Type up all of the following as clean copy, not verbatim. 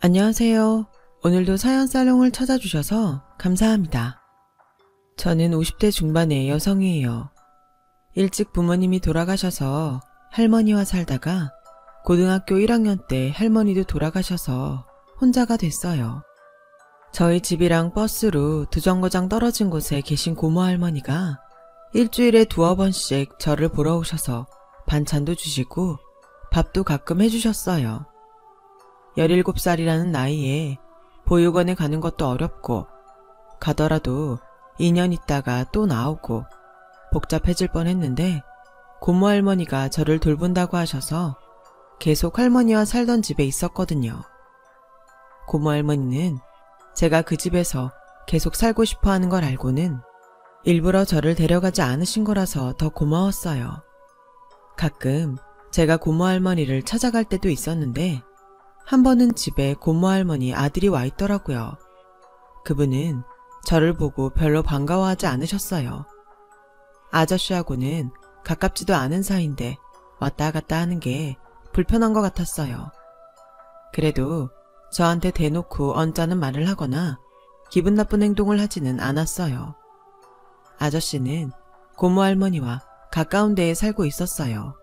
안녕하세요. 오늘도 사연 살롱을 찾아주셔서 감사합니다. 저는 50대 중반의 여성이에요. 일찍 부모님이 돌아가셔서 할머니와 살다가 고등학교 1학년 때 할머니도 돌아가셔서 혼자가 됐어요. 저희 집이랑 버스로 두 정거장 떨어진 곳에 계신 고모 할머니가 일주일에 두어 번씩 저를 보러 오셔서 반찬도 주시고 밥도 가끔 해주셨어요. 17살이라는 나이에 보육원에 가는 것도 어렵고 가더라도 2년 있다가 또 나오고 복잡해질 뻔했는데 고모 할머니가 저를 돌본다고 하셔서 계속 할머니와 살던 집에 있었거든요. 고모 할머니는 제가 그 집에서 계속 살고 싶어 하는 걸 알고는 일부러 저를 데려가지 않으신 거라서 더 고마웠어요. 가끔 제가 고모 할머니를 찾아갈 때도 있었는데 한 번은 집에 고모 할머니 아들이 와 있더라고요. 그분은 저를 보고 별로 반가워하지 않으셨어요. 아저씨하고는 가깝지도 않은 사이인데 왔다 갔다 하는 게 불편한 것 같았어요. 그래도 저한테 대놓고 언짢은 말을 하거나 기분 나쁜 행동을 하지는 않았어요. 아저씨는 고모 할머니와 가까운 데에 살고 있었어요.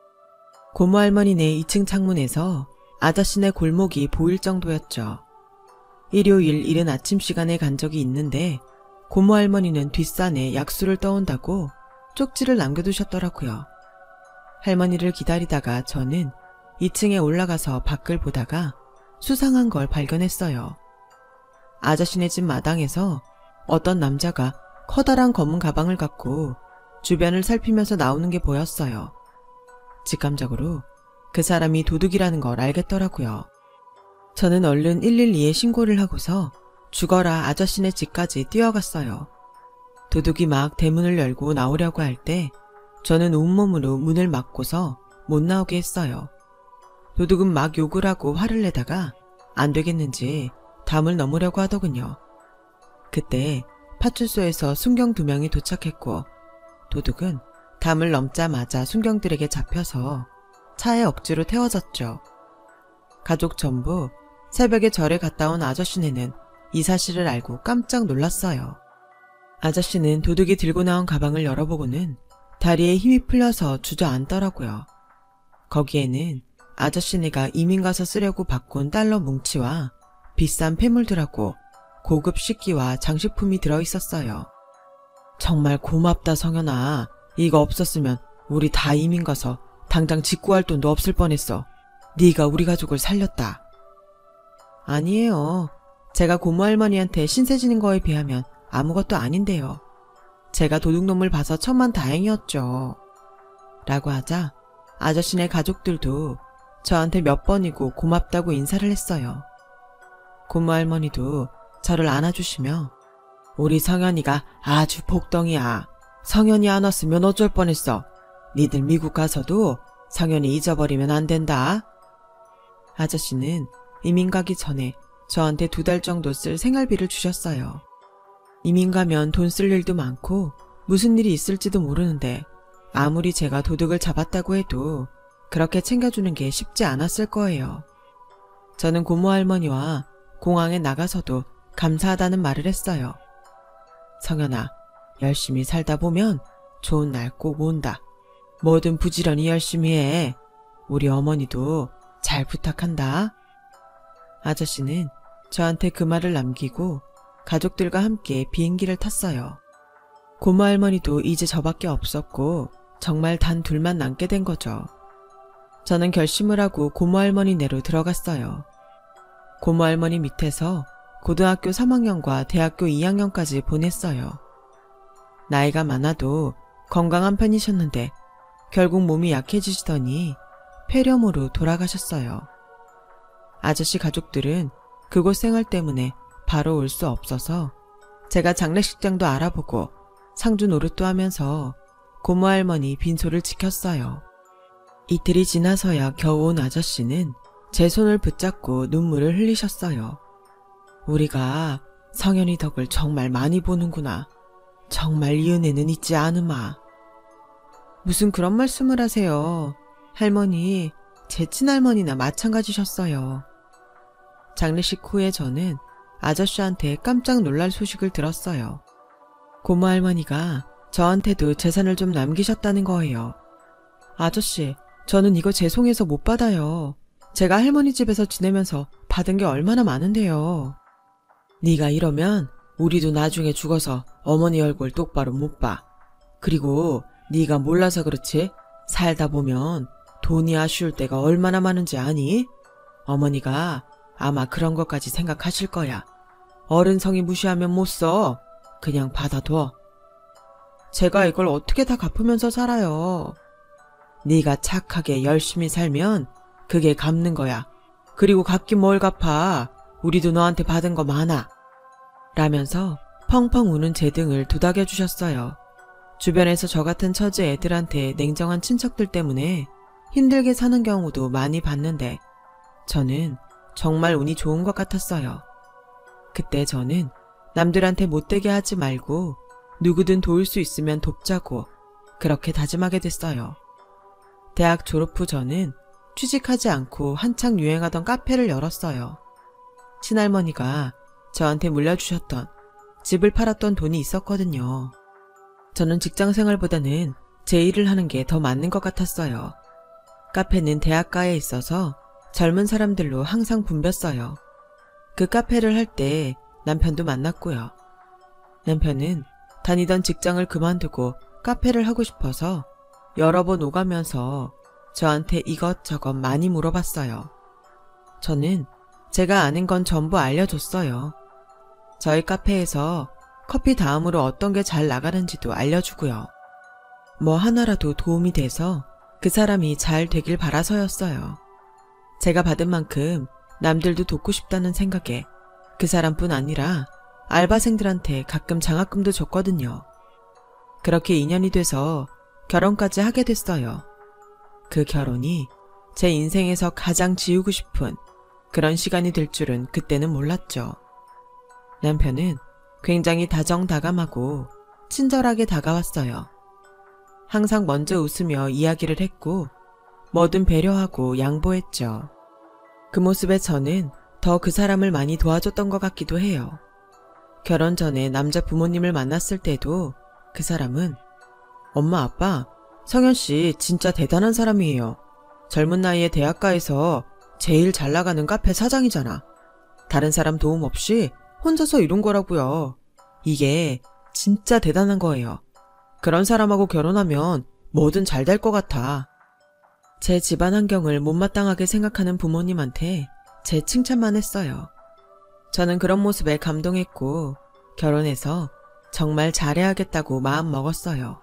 고모 할머니네 2층 창문에서 아저씨네 골목이 보일 정도였죠. 일요일 이른 아침 시간에 간 적이 있는데 고모 할머니는 뒷산에 약수를 떠온다고 쪽지를 남겨두셨더라고요. 할머니를 기다리다가 저는 2층에 올라가서 밖을 보다가 수상한 걸 발견했어요. 아저씨네 집 마당에서 어떤 남자가 커다란 검은 가방을 갖고 주변을 살피면서 나오는 게 보였어요. 직감적으로 그 사람이 도둑이라는 걸 알겠더라고요. 저는 얼른 112에 신고를 하고서 죽어라 아저씨네 집까지 뛰어갔어요. 도둑이 막 대문을 열고 나오려고 할 때 저는 온몸으로 문을 막고서 못 나오게 했어요. 도둑은 막 욕을 하고 화를 내다가 안 되겠는지 담을 넘으려고 하더군요. 그때 파출소에서 순경 2명이 도착했고 도둑은 담을 넘자마자 순경들에게 잡혀서 차에 억지로 태워졌죠. 가족 전부 새벽에 절에 갔다 온 아저씨네는 이 사실을 알고 깜짝 놀랐어요. 아저씨는 도둑이 들고 나온 가방을 열어보고는 다리에 힘이 풀려서 주저앉더라고요. 거기에는 아저씨네가 이민 가서 쓰려고 바꾼 달러 뭉치와 비싼 폐물들하고 고급 식기와 장식품이 들어있었어요. 정말 고맙다 성현아. 이거 없었으면 우리 다 이민 가서 당장 집 구할 돈도 없을 뻔했어. 네가 우리 가족을 살렸다. 아니에요. 제가 고모 할머니한테 신세 지는 거에 비하면 아무것도 아닌데요. 제가 도둑놈을 봐서 천만다행이었죠. 라고 하자 아저씨네 가족들도 저한테 몇 번이고 고맙다고 인사를 했어요. 고모 할머니도 저를 안아주시며 우리 성현이가 아주 복덩이야. 성현이 안 왔으면 어쩔 뻔했어. 니들 미국 가서도 성현이 잊어버리면 안 된다. 아저씨는 이민 가기 전에 저한테 2달 정도 쓸 생활비를 주셨어요. 이민 가면 돈 쓸 일도 많고 무슨 일이 있을지도 모르는데 아무리 제가 도둑을 잡았다고 해도 그렇게 챙겨주는 게 쉽지 않았을 거예요. 저는 고모 할머니와 공항에 나가서도 감사하다는 말을 했어요. 성현아, 열심히 살다 보면 좋은 날 꼭 온다. 뭐든 부지런히 열심히 해. 우리 어머니도 잘 부탁한다. 아저씨는 저한테 그 말을 남기고 가족들과 함께 비행기를 탔어요. 고모 할머니도 이제 저밖에 없었고 정말 단 둘만 남게 된 거죠. 저는 결심을 하고 고모 할머니네로 들어갔어요. 고모 할머니 밑에서 고등학교 3학년과 대학교 2학년까지 보냈어요. 나이가 많아도 건강한 편이셨는데 결국 몸이 약해지시더니 폐렴으로 돌아가셨어요. 아저씨 가족들은 그곳 생활 때문에 바로 올 수 없어서 제가 장례식장도 알아보고 상주 노릇도 하면서 고모 할머니 빈소를 지켰어요. 이틀이 지나서야 겨우 온 아저씨는 제 손을 붙잡고 눈물을 흘리셨어요. 우리가 성현이 덕을 정말 많이 보는구나. 정말 이 은혜는 잊지 않으마. 무슨 그런 말씀을 하세요. 할머니, 제 친할머니나 마찬가지셨어요. 장례식 후에 저는 아저씨한테 깜짝 놀랄 소식을 들었어요. 고모 할머니가 저한테도 재산을 좀 남기셨다는 거예요. 아저씨, 저는 이거 죄송해서 못 받아요. 제가 할머니 집에서 지내면서 받은 게 얼마나 많은데요. 네가 이러면 우리도 나중에 죽어서 어머니 얼굴 똑바로 못 봐. 그리고 네가 몰라서 그렇지 살다 보면 돈이 아쉬울 때가 얼마나 많은지 아니? 어머니가 아마 그런 것까지 생각하실 거야. 어른 성의 무시하면 못 써. 그냥 받아둬. 제가 이걸 어떻게 다 갚으면서 살아요. 네가 착하게 열심히 살면 그게 갚는 거야. 그리고 갚긴 뭘 갚아. 우리도 너한테 받은 거 많아. 라면서 펑펑 우는 제 등을 도닥여 주셨어요. 주변에서 저 같은 처지 애들한테 냉정한 친척들 때문에 힘들게 사는 경우도 많이 봤는데 저는 정말 운이 좋은 것 같았어요. 그때 저는 남들한테 못되게 하지 말고 누구든 도울 수 있으면 돕자고 그렇게 다짐하게 됐어요. 대학 졸업 후 저는 취직하지 않고 한창 유행하던 카페를 열었어요. 친할머니가 저한테 물려주셨던 집을 팔았던 돈이 있었거든요. 저는 직장생활보다는 제 일을 하는 게 더 맞는 것 같았어요. 카페는 대학가에 있어서 젊은 사람들로 항상 붐볐어요. 그 카페를 할 때 남편도 만났고요. 남편은 다니던 직장을 그만두고 카페를 하고 싶어서 여러 번 오가면서 저한테 이것저것 많이 물어봤어요. 저는 제가 아는 건 전부 알려줬어요. 저희 카페에서 커피 다음으로 어떤 게 잘 나가는지도 알려주고요. 뭐 하나라도 도움이 돼서 그 사람이 잘 되길 바라서였어요. 제가 받은 만큼 남들도 돕고 싶다는 생각에 그 사람뿐 아니라 알바생들한테 가끔 장학금도 줬거든요. 그렇게 인연이 돼서 결혼까지 하게 됐어요. 그 결혼이 제 인생에서 가장 지우고 싶은 그런 시간이 될 줄은 그때는 몰랐죠. 남편은 굉장히 다정다감하고 친절하게 다가왔어요. 항상 먼저 웃으며 이야기를 했고 뭐든 배려하고 양보했죠. 그 모습에 저는 더 그 사람을 많이 도와줬던 것 같기도 해요. 결혼 전에 남자 부모님을 만났을 때도 그 사람은 엄마 아빠 성현 씨 진짜 대단한 사람이에요. 젊은 나이에 대학가에서 제일 잘 나가는 카페 사장이잖아. 다른 사람 도움 없이 혼자서 이룬 거라고요. 이게 진짜 대단한 거예요. 그런 사람하고 결혼하면 뭐든 잘 될 것 같아. 제 집안 환경을 못마땅하게 생각하는 부모님한테 제 칭찬만 했어요. 저는 그런 모습에 감동했고 결혼해서 정말 잘해야겠다고 마음 먹었어요.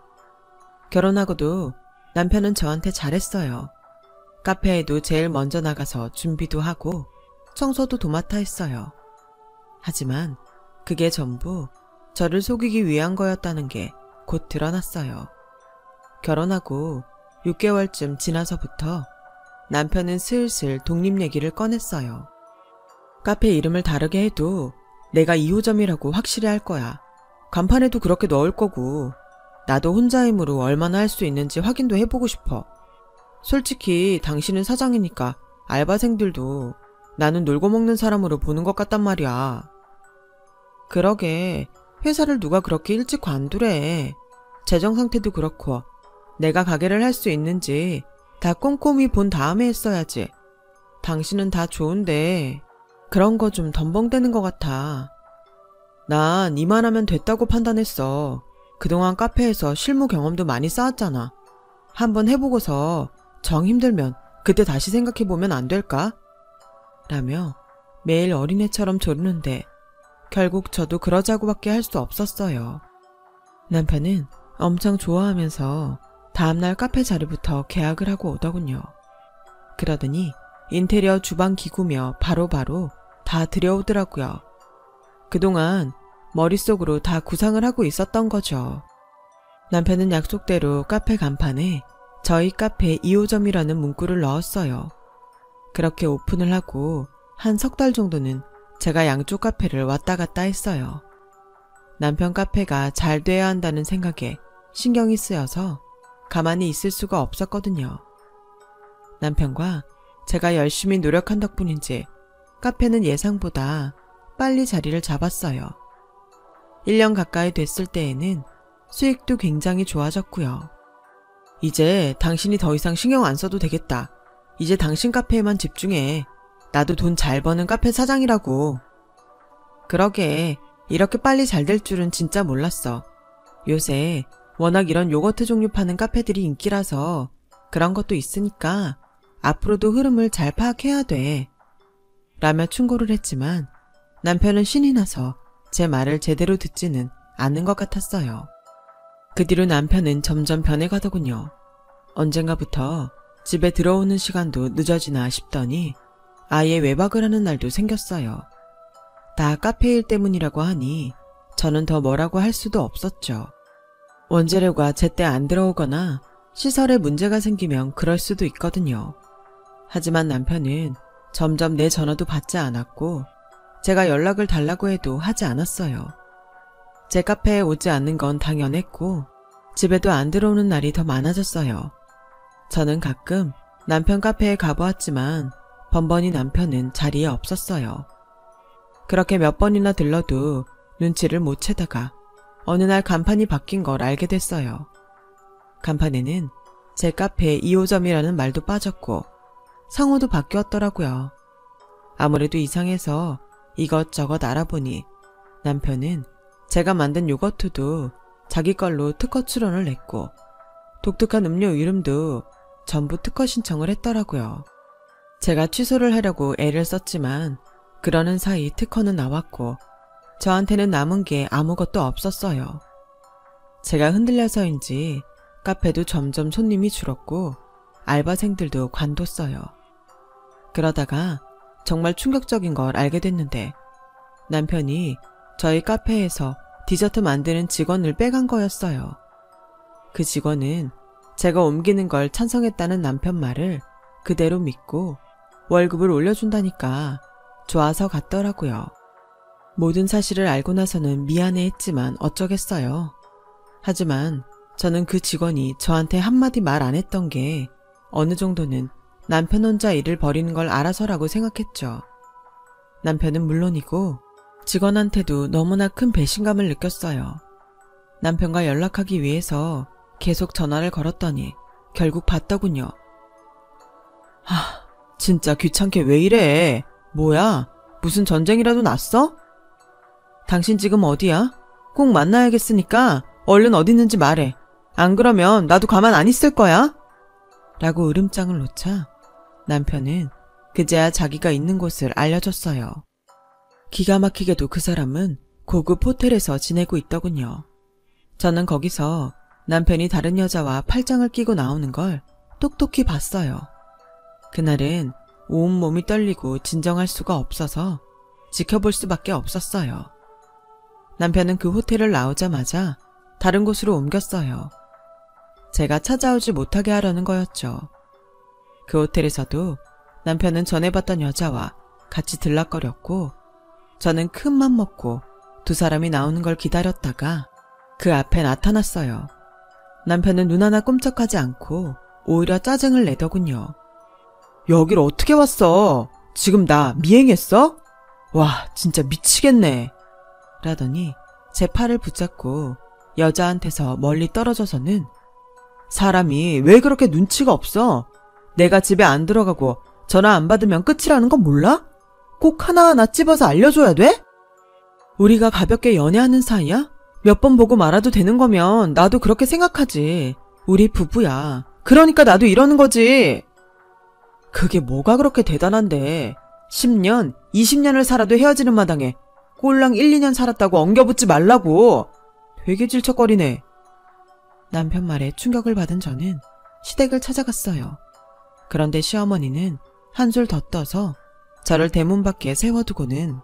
결혼하고도 남편은 저한테 잘했어요. 카페에도 제일 먼저 나가서 준비도 하고 청소도 도맡아 했어요. 하지만 그게 전부 저를 속이기 위한 거였다는 게 곧 드러났어요. 결혼하고 6개월쯤 지나서부터 남편은 슬슬 독립 얘기를 꺼냈어요. 카페 이름을 다르게 해도 내가 2호점이라고 확실히 할 거야. 간판에도 그렇게 넣을 거고 나도 혼자 힘으로 얼마나 할 수 있는지 확인도 해보고 싶어. 솔직히 당신은 사장이니까 알바생들도 나는 놀고 먹는 사람으로 보는 것 같단 말이야. 그러게 회사를 누가 그렇게 일찍 관두래. 재정 상태도 그렇고 내가 가게를 할 수 있는지 다 꼼꼼히 본 다음에 했어야지. 당신은 다 좋은데 그런 거 좀 덤벙대는 것 같아. 난 이만하면 됐다고 판단했어. 그동안 카페에서 실무 경험도 많이 쌓았잖아. 한번 해보고서 정 힘들면 그때 다시 생각해보면 안 될까? 라며 매일 어린애처럼 조르는데 결국 저도 그러자고밖에 할 수 없었어요. 남편은 엄청 좋아하면서 다음날 카페 자리부터 계약을 하고 오더군요. 그러더니 인테리어 주방 기구며 바로바로 다 들여오더라고요. 그동안 머릿속으로 다 구상을 하고 있었던 거죠. 남편은 약속대로 카페 간판에 저희 카페 2호점이라는 문구를 넣었어요. 그렇게 오픈을 하고 한 석 달 정도는 제가 양쪽 카페를 왔다 갔다 했어요. 남편 카페가 잘 돼야 한다는 생각에 신경이 쓰여서 가만히 있을 수가 없었거든요. 남편과 제가 열심히 노력한 덕분인지 카페는 예상보다 빨리 자리를 잡았어요. 1년 가까이 됐을 때에는 수익도 굉장히 좋아졌고요. 이제 당신이 더 이상 신경 안 써도 되겠다. 이제 당신 카페에만 집중해. 나도 돈 잘 버는 카페 사장이라고. 그러게 이렇게 빨리 잘 될 줄은 진짜 몰랐어. 요새 워낙 이런 요거트 종류 파는 카페들이 인기라서 그런 것도 있으니까 앞으로도 흐름을 잘 파악해야 돼. 라며 충고를 했지만 남편은 신이 나서 제 말을 제대로 듣지는 않는 것 같았어요. 그 뒤로 남편은 점점 변해가더군요. 언젠가부터 집에 들어오는 시간도 늦어지나 싶더니 아예 외박을 하는 날도 생겼어요. 다 카페 일 때문이라고 하니 저는 더 뭐라고 할 수도 없었죠. 원재료가 제때 안 들어오거나 시설에 문제가 생기면 그럴 수도 있거든요. 하지만 남편은 점점 내 전화도 받지 않았고 제가 연락을 달라고 해도 하지 않았어요. 제 카페에 오지 않는 건 당연했고 집에도 안 들어오는 날이 더 많아졌어요. 저는 가끔 남편 카페에 가보았지만 번번이 남편은 자리에 없었어요. 그렇게 몇 번이나 들러도 눈치를 못 채다가 어느 날 간판이 바뀐 걸 알게 됐어요. 간판에는 제 카페 2호점이라는 말도 빠졌고 상호도 바뀌었더라고요. 아무래도 이상해서 이것저것 알아보니 남편은 제가 만든 요거트도 자기 걸로 특허 출원을 냈고 독특한 음료 이름도 전부 특허 신청을 했더라고요. 제가 취소를 하려고 애를 썼지만 그러는 사이 특허는 나왔고 저한테는 남은 게 아무것도 없었어요. 제가 흔들려서인지 카페도 점점 손님이 줄었고 알바생들도 관뒀어요. 그러다가 정말 충격적인 걸 알게 됐는데 남편이 저희 카페에서 디저트 만드는 직원을 빼간 거였어요. 그 직원은 제가 옮기는 걸 찬성했다는 남편 말을 그대로 믿고 월급을 올려준다니까 좋아서 갔더라고요. 모든 사실을 알고 나서는 미안해했지만 어쩌겠어요. 하지만 저는 그 직원이 저한테 한마디 말 안 했던 게 어느 정도는 남편 혼자 일을 벌이는 걸 알아서라고 생각했죠. 남편은 물론이고 직원한테도 너무나 큰 배신감을 느꼈어요. 남편과 연락하기 위해서 계속 전화를 걸었더니 결국 받더군요. 진짜 귀찮게 왜 이래? 뭐야? 무슨 전쟁이라도 났어? 당신 지금 어디야? 꼭 만나야겠으니까 얼른 어디 있는지 말해. 안 그러면 나도 가만 안 있을 거야. 라고 으름장을 놓자 남편은 그제야 자기가 있는 곳을 알려줬어요. 기가 막히게도 그 사람은 고급 호텔에서 지내고 있더군요. 저는 거기서 남편이 다른 여자와 팔짱을 끼고 나오는 걸 똑똑히 봤어요. 그날은 온몸이 떨리고 진정할 수가 없어서 지켜볼 수밖에 없었어요. 남편은 그 호텔을 나오자마자 다른 곳으로 옮겼어요. 제가 찾아오지 못하게 하려는 거였죠. 그 호텔에서도 남편은 전에 봤던 여자와 같이 들락거렸고 저는 큰 맘 먹고 두 사람이 나오는 걸 기다렸다가 그 앞에 나타났어요. 남편은 눈 하나 꼼짝하지 않고 오히려 짜증을 내더군요. 여길 어떻게 왔어? 지금 나 미행했어? 와, 진짜 미치겠네. 라더니 제 팔을 붙잡고 여자한테서 멀리 떨어져서는 사람이 왜 그렇게 눈치가 없어? 내가 집에 안 들어가고 전화 안 받으면 끝이라는 건 몰라? 꼭 하나하나 찝어서 알려줘야 돼? 우리가 가볍게 연애하는 사이야? 몇 번 보고 말아도 되는 거면 나도 그렇게 생각하지. 우리 부부야. 그러니까 나도 이러는 거지. 그게 뭐가 그렇게 대단한데 10년, 20년을 살아도 헤어지는 마당에 꼴랑 1, 2년 살았다고 엉겨붙지 말라고. 되게 질척거리네. 남편 말에 충격을 받은 저는 시댁을 찾아갔어요. 그런데 시어머니는 한술 더 떠서 저를 대문 밖에 세워두고는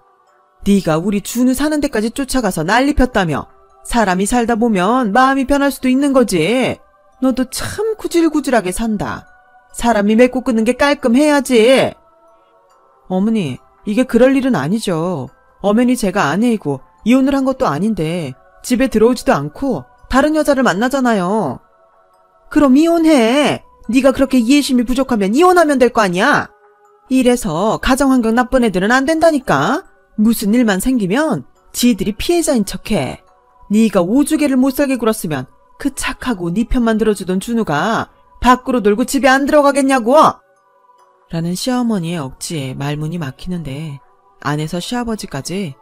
네가 우리 준우 사는 데까지 쫓아가서 난리 폈다며. 사람이 살다 보면 마음이 변할 수도 있는 거지. 너도 참 구질구질하게 산다. 사람이 맺고 끊는 게 깔끔해야지. 어머니, 이게 그럴 일은 아니죠. 엄연히 제가 아내이고 이혼을 한 것도 아닌데 집에 들어오지도 않고 다른 여자를 만나잖아요. 그럼 이혼해. 네가 그렇게 이해심이 부족하면 이혼하면 될 거 아니야. 이래서 가정환경 나쁜 애들은 안 된다니까. 무슨 일만 생기면 지들이 피해자인 척해. 네가 오주개를 못살게 굴었으면 그 착하고 네 편만 들어주던 준우가 밖으로 놀고 집에 안 들어가겠냐고. 라는 시어머니의 억지에 말문이 막히는데 안에서 시아버지까지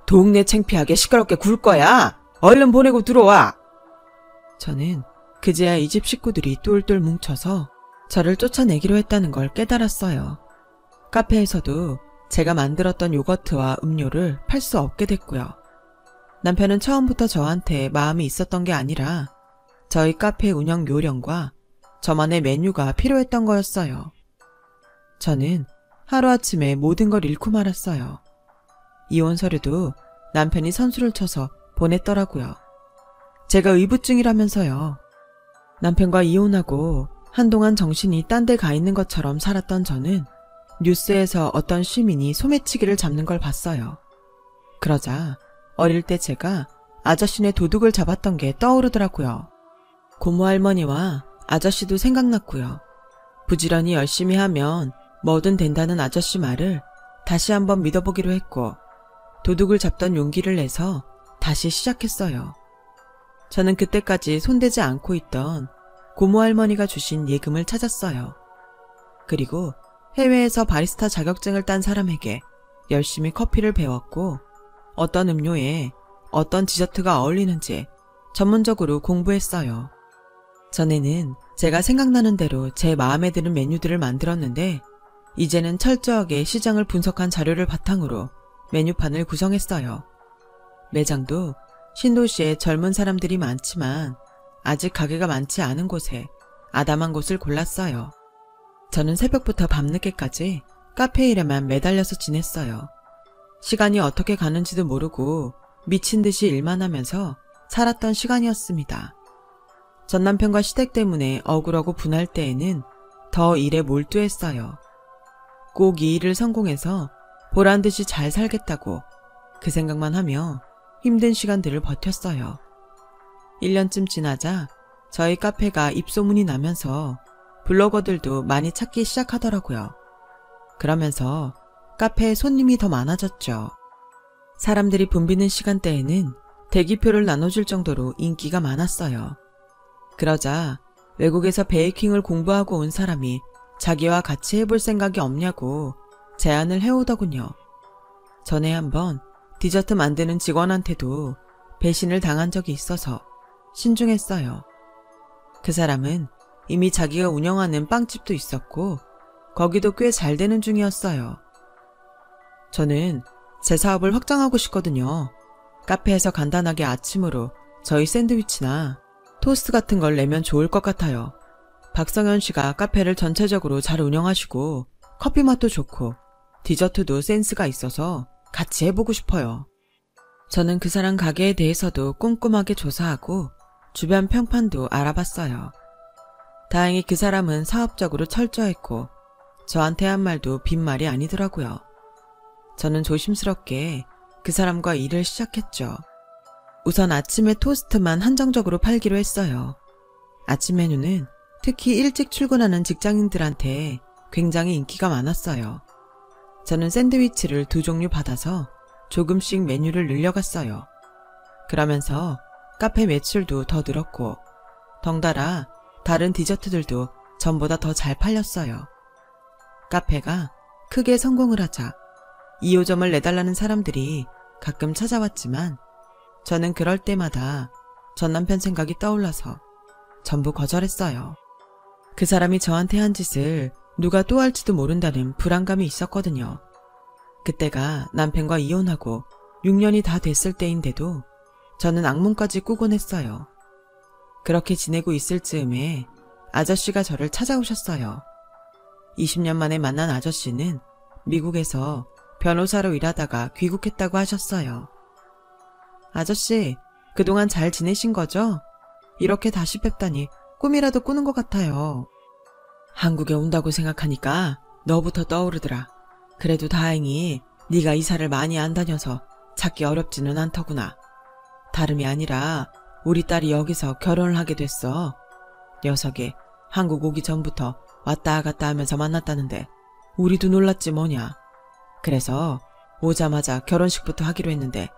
동네 창피하게 시끄럽게 굴 거야. 얼른 보내고 들어와. 저는 그제야 이 집 식구들이 똘똘 뭉쳐서 저를 쫓아내기로 했다는 걸 깨달았어요. 카페에서도 제가 만들었던 요거트와 음료를 팔 수 없게 됐고요. 남편은 처음부터 저한테 마음이 있었던 게 아니라 저희 카페 운영 요령과 저만의 메뉴가 필요했던 거였어요. 저는 하루아침에 모든 걸 잃고 말았어요. 이혼 서류도 남편이 선수를 쳐서 보냈더라고요. 제가 의부증이라면서요. 남편과 이혼하고 한동안 정신이 딴 데 가 있는 것처럼 살았던 저는 뉴스에서 어떤 시민이 소매치기를 잡는 걸 봤어요. 그러자 어릴 때 제가 아저씨네 도둑을 잡았던 게 떠오르더라고요. 고모 할머니와 아저씨도 생각났고요. 부지런히 열심히 하면 뭐든 된다는 아저씨 말을 다시 한번 믿어보기로 했고 도둑을 잡던 용기를 내서 다시 시작했어요. 저는 그때까지 손대지 않고 있던 고모 할머니가 주신 예금을 찾았어요. 그리고 해외에서 바리스타 자격증을 딴 사람에게 열심히 커피를 배웠고 어떤 음료에 어떤 디저트가 어울리는지 전문적으로 공부했어요. 전에는 제가 생각나는 대로 제 마음에 드는 메뉴들을 만들었는데 이제는 철저하게 시장을 분석한 자료를 바탕으로 메뉴판을 구성했어요. 매장도 신도시에 젊은 사람들이 많지만 아직 가게가 많지 않은 곳에 아담한 곳을 골랐어요. 저는 새벽부터 밤늦게까지 카페 일에만 매달려서 지냈어요. 시간이 어떻게 가는지도 모르고 미친 듯이 일만 하면서 살았던 시간이었습니다. 전 남편과 시댁 때문에 억울하고 분할 때에는 더 일에 몰두했어요. 꼭 이 일을 성공해서 보란듯이 잘 살겠다고 그 생각만 하며 힘든 시간들을 버텼어요. 1년쯤 지나자 저희 카페가 입소문이 나면서 블로거들도 많이 찾기 시작하더라고요. 그러면서 카페에 손님이 더 많아졌죠. 사람들이 붐비는 시간대에는 대기표를 나눠줄 정도로 인기가 많았어요. 그러자 외국에서 베이킹을 공부하고 온 사람이 자기와 같이 해볼 생각이 없냐고 제안을 해오더군요. 전에 한번 디저트 만드는 직원한테도 배신을 당한 적이 있어서 신중했어요. 그 사람은 이미 자기가 운영하는 빵집도 있었고 거기도 꽤 잘 되는 중이었어요. 저는 제 사업을 확장하고 싶거든요. 카페에서 간단하게 아침으로 저희 샌드위치나 토스트 같은 걸 내면 좋을 것 같아요. 박성현 씨가 카페를 전체적으로 잘 운영하시고 커피 맛도 좋고 디저트도 센스가 있어서 같이 해보고 싶어요. 저는 그 사람 가게에 대해서도 꼼꼼하게 조사하고 주변 평판도 알아봤어요. 다행히 그 사람은 사업적으로 철저했고 저한테 한 말도 빈말이 아니더라고요. 저는 조심스럽게 그 사람과 일을 시작했죠. 우선 아침에 토스트만 한정적으로 팔기로 했어요. 아침 메뉴는 특히 일찍 출근하는 직장인들한테 굉장히 인기가 많았어요. 저는 샌드위치를 2종류 받아서 조금씩 메뉴를 늘려갔어요. 그러면서 카페 매출도 더 늘었고 덩달아 다른 디저트들도 전보다 더 잘 팔렸어요. 카페가 크게 성공을 하자 2호점을 내달라는 사람들이 가끔 찾아왔지만 저는 그럴 때마다 전 남편 생각이 떠올라서 전부 거절했어요. 그 사람이 저한테 한 짓을 누가 또 할지도 모른다는 불안감이 있었거든요. 그때가 남편과 이혼하고 6년이 다 됐을 때인데도 저는 악몽까지 꾸곤 했어요. 그렇게 지내고 있을 즈음에 아저씨가 저를 찾아오셨어요. 20년 만에 만난 아저씨는 미국에서 변호사로 일하다가 귀국했다고 하셨어요. 아저씨, 그동안 잘 지내신 거죠? 이렇게 다시 뵙다니 꿈이라도 꾸는 것 같아요. 한국에 온다고 생각하니까 너부터 떠오르더라. 그래도 다행히 네가 이사를 많이 안 다녀서 찾기 어렵지는 않더구나. 다름이 아니라 우리 딸이 여기서 결혼을 하게 됐어. 녀석이 한국 오기 전부터 왔다 갔다 하면서 만났다는데 우리도 놀랐지 뭐냐. 그래서 오자마자 결혼식부터 하기로 했는데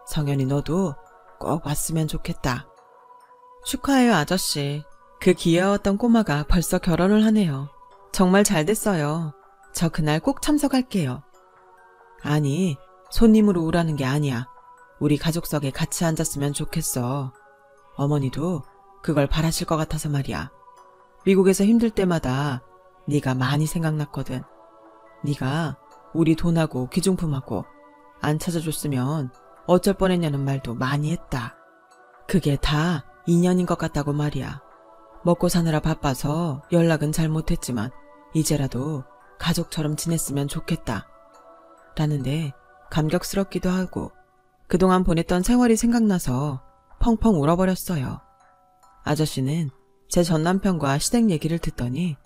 성현이 너도 꼭 왔으면 좋겠다. 축하해요, 아저씨. 그 귀여웠던 꼬마가 벌써 결혼을 하네요. 정말 잘 됐어요. 저 그날 꼭 참석할게요. 아니, 손님으로 오라는 게 아니야. 우리 가족석에 같이 앉았으면 좋겠어. 어머니도 그걸 바라실 것 같아서 말이야. 미국에서 힘들 때마다 네가 많이 생각났거든. 네가 우리 돈하고 귀중품하고 안 찾아줬으면 어쩔 뻔했냐는 말도 많이 했다. 그게 다 인연인 것 같다고 말이야. 먹고 사느라 바빠서 연락은 잘 못했지만 이제라도 가족처럼 지냈으면 좋겠다. 라는데 감격스럽기도 하고 그동안 보냈던 세월이 생각나서 펑펑 울어버렸어요. 아저씨는 제 전남편과 시댁 얘기를 듣더니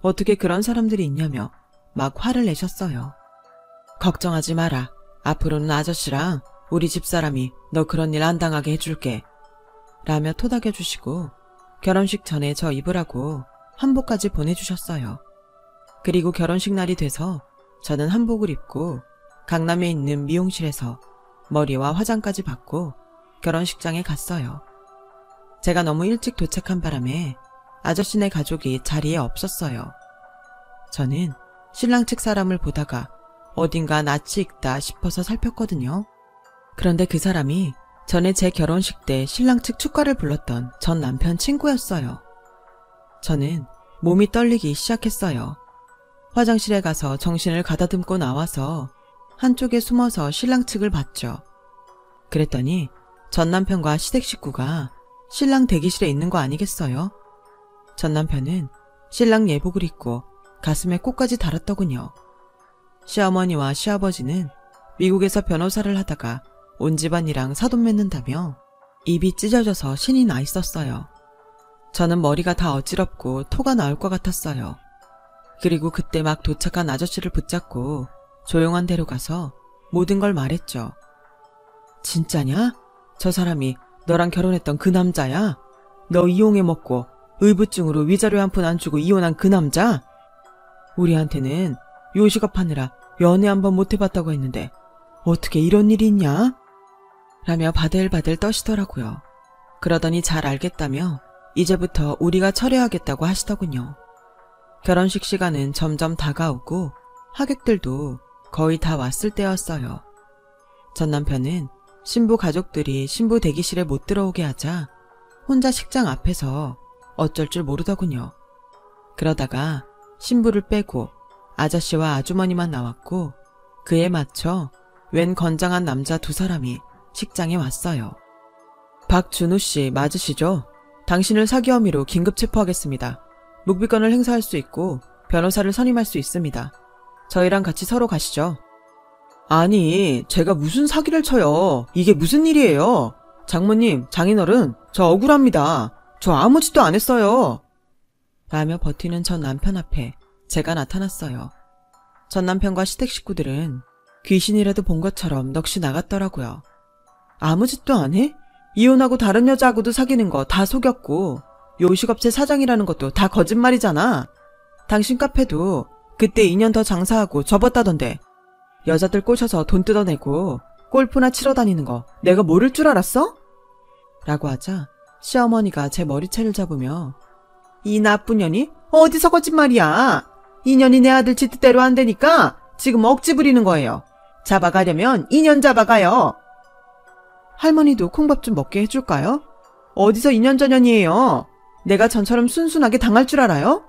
어떻게 그런 사람들이 있냐며 막 화를 내셨어요. 걱정하지 마라. 앞으로는 아저씨랑 우리 집사람이 너 그런 일 안 당하게 해줄게. 라며 토닥여주시고 결혼식 전에 저 입으라고 한복까지 보내주셨어요. 그리고 결혼식 날이 돼서 저는 한복을 입고 강남에 있는 미용실에서 머리와 화장까지 받고 결혼식장에 갔어요. 제가 너무 일찍 도착한 바람에 아저씨네 가족이 자리에 없었어요. 저는 신랑 측 사람을 보다가 어딘가 낯이 익다 싶어서 살폈거든요. 그런데 그 사람이 전에 제 결혼식 때 신랑 측 축가를 불렀던 전 남편 친구였어요. 저는 몸이 떨리기 시작했어요. 화장실에 가서 정신을 가다듬고 나와서 한쪽에 숨어서 신랑 측을 봤죠. 그랬더니 전 남편과 시댁 식구가 신랑 대기실에 있는 거 아니겠어요? 전 남편은 신랑 예복을 입고 가슴에 꽃까지 달았더군요. 시어머니와 시아버지는 미국에서 변호사를 하다가 온 집안이랑 사돈 맺는다며 입이 찢어져서 신이 나 있었어요. 저는 머리가 다 어지럽고 토가 나올 것 같았어요. 그리고 그때 막 도착한 아저씨를 붙잡고 조용한 데로 가서 모든 걸 말했죠. 진짜냐? 저 사람이 너랑 결혼했던 그 남자야? 너 이용해 먹고 의부증으로 위자료 한 푼 안 주고 이혼한 그 남자? 우리한테는 요식업 하느라 연애 한번 못 해봤다고 했는데 어떻게 이런 일이 있냐? 라며 바들바들 떠시더라고요. 그러더니 잘 알겠다며 이제부터 우리가 처리하겠다고 하시더군요. 결혼식 시간은 점점 다가오고 하객들도 거의 다 왔을 때였어요. 전 남편은 신부 가족들이 신부 대기실에 못 들어오게 하자 혼자 식장 앞에서 어쩔 줄 모르더군요. 그러다가 신부를 빼고 아저씨와 아주머니만 나왔고 그에 맞춰 웬 건장한 남자 두 사람이 식장에 왔어요. 박준우 씨 맞으시죠? 당신을 사기 혐의로 긴급 체포하겠습니다. 묵비권을 행사할 수 있고 변호사를 선임할 수 있습니다. 저희랑 같이 서로 가시죠. 아니, 제가 무슨 사기를 쳐요. 이게 무슨 일이에요? 장모님, 장인어른, 저 억울합니다. 저 아무 짓도 안 했어요. 라며 버티는 전 남편 앞에 제가 나타났어요. 전 남편과 시댁 식구들은 귀신이라도 본 것처럼 넋이 나갔더라고요. 아무 짓도 안 해? 이혼하고 다른 여자하고도 사귀는 거 다 속였고 요식업체 사장이라는 것도 다 거짓말이잖아. 당신 카페도 그때 2년 더 장사하고 접었다던데 여자들 꼬셔서 돈 뜯어내고 골프나 치러 다니는 거 내가 모를 줄 알았어? 라고 하자 시어머니가 제 머리채를 잡으며 이 나쁜 년이 어디서 거짓말이야. 이 년이 내 아들 지 뜻대로 안 되니까 지금 억지 부리는 거예요. 잡아가려면 2년 잡아가요. 할머니도 콩밥 좀 먹게 해줄까요? 어디서 2년 전년이에요. 내가 전처럼 순순하게 당할 줄 알아요?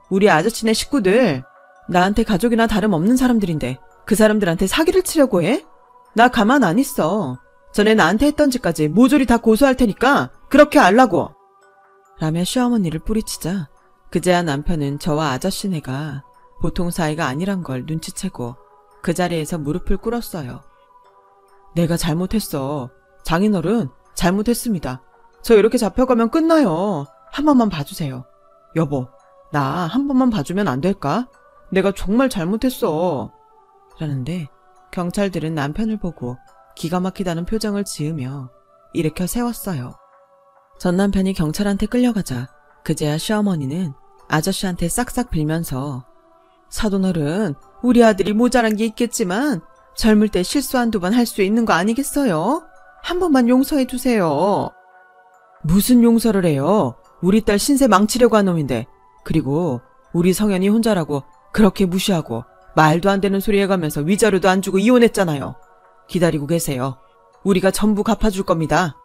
우리 아저씨네 식구들 나한테 가족이나 다름없는 사람들인데 그 사람들한테 사기를 치려고 해? 나 가만 안 있어. 전에 나한테 했던 짓까지 모조리 다 고소할 테니까 그렇게 알라고. 라며 시어머니를 뿌리치자 그제야 남편은 저와 아저씨네가 보통 사이가 아니란 걸 눈치채고 그 자리에서 무릎을 꿇었어요. 내가 잘못했어. 장인어른 잘못했습니다. 저 이렇게 잡혀가면 끝나요. 한 번만 봐주세요. 여보, 나 한 번만 봐주면 안 될까? 내가 정말 잘못했어. 라는데 경찰들은 남편을 보고 기가 막히다는 표정을 지으며 일으켜 세웠어요. 전 남편이 경찰한테 끌려가자 그제야 시어머니는 아저씨한테 싹싹 빌면서 사돈어른, 우리 아들이 모자란 게 있겠지만 젊을 때 실수 한두 번 할 수 있는 거 아니겠어요? 한 번만 용서해 주세요. 무슨 용서를 해요? 우리 딸 신세 망치려고 한 놈인데. 그리고 우리 성현이 혼자라고 그렇게 무시하고 말도 안 되는 소리 해가면서 위자료도 안 주고 이혼했잖아요. 기다리고 계세요. 우리가 전부 갚아줄 겁니다.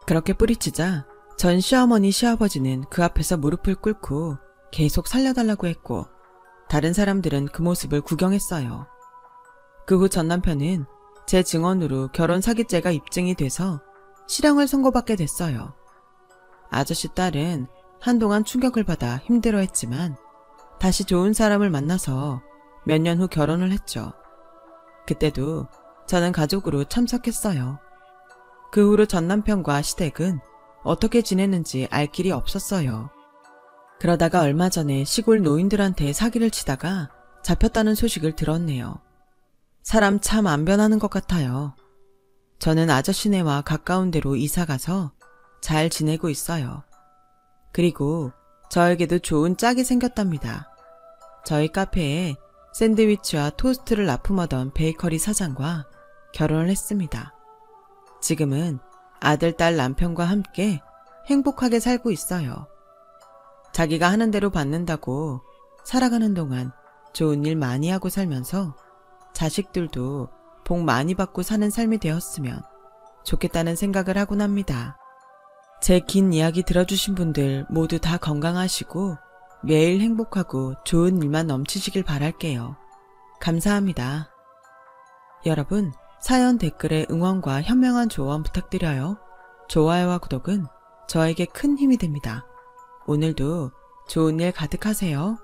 그렇게 뿌리치자 전 시어머니 시아버지는 그 앞에서 무릎을 꿇고 계속 살려달라고 했고 다른 사람들은 그 모습을 구경했어요. 그 후 전 남편은 제 증언으로 결혼 사기죄가 입증이 돼서 실형을 선고받게 됐어요. 아저씨 딸은 한동안 충격을 받아 힘들어했지만 다시 좋은 사람을 만나서 몇 년 후 결혼을 했죠. 그때도 저는 가족으로 참석했어요. 그 후로 전 남편과 시댁은 어떻게 지냈는지 알 길이 없었어요. 그러다가 얼마 전에 시골 노인들한테 사기를 치다가 잡혔다는 소식을 들었네요. 사람 참 안 변하는 것 같아요. 저는 아저씨네와 가까운 데로 이사가서 잘 지내고 있어요. 그리고 저에게도 좋은 짝이 생겼답니다. 저희 카페에 샌드위치와 토스트를 납품하던 베이커리 사장과 결혼을 했습니다. 지금은 아들, 딸, 남편과 함께 행복하게 살고 있어요. 자기가 하는 대로 받는다고 살아가는 동안 좋은 일 많이 하고 살면서 자식들도 복 많이 받고 사는 삶이 되었으면 좋겠다는 생각을 하곤 합니다. 제 긴 이야기 들어주신 분들 모두 다 건강하시고 매일 행복하고 좋은 일만 넘치시길 바랄게요. 감사합니다. 여러분, 사연 댓글에 응원과 현명한 조언 부탁드려요. 좋아요와 구독은 저에게 큰 힘이 됩니다. 오늘도 좋은 일 가득하세요.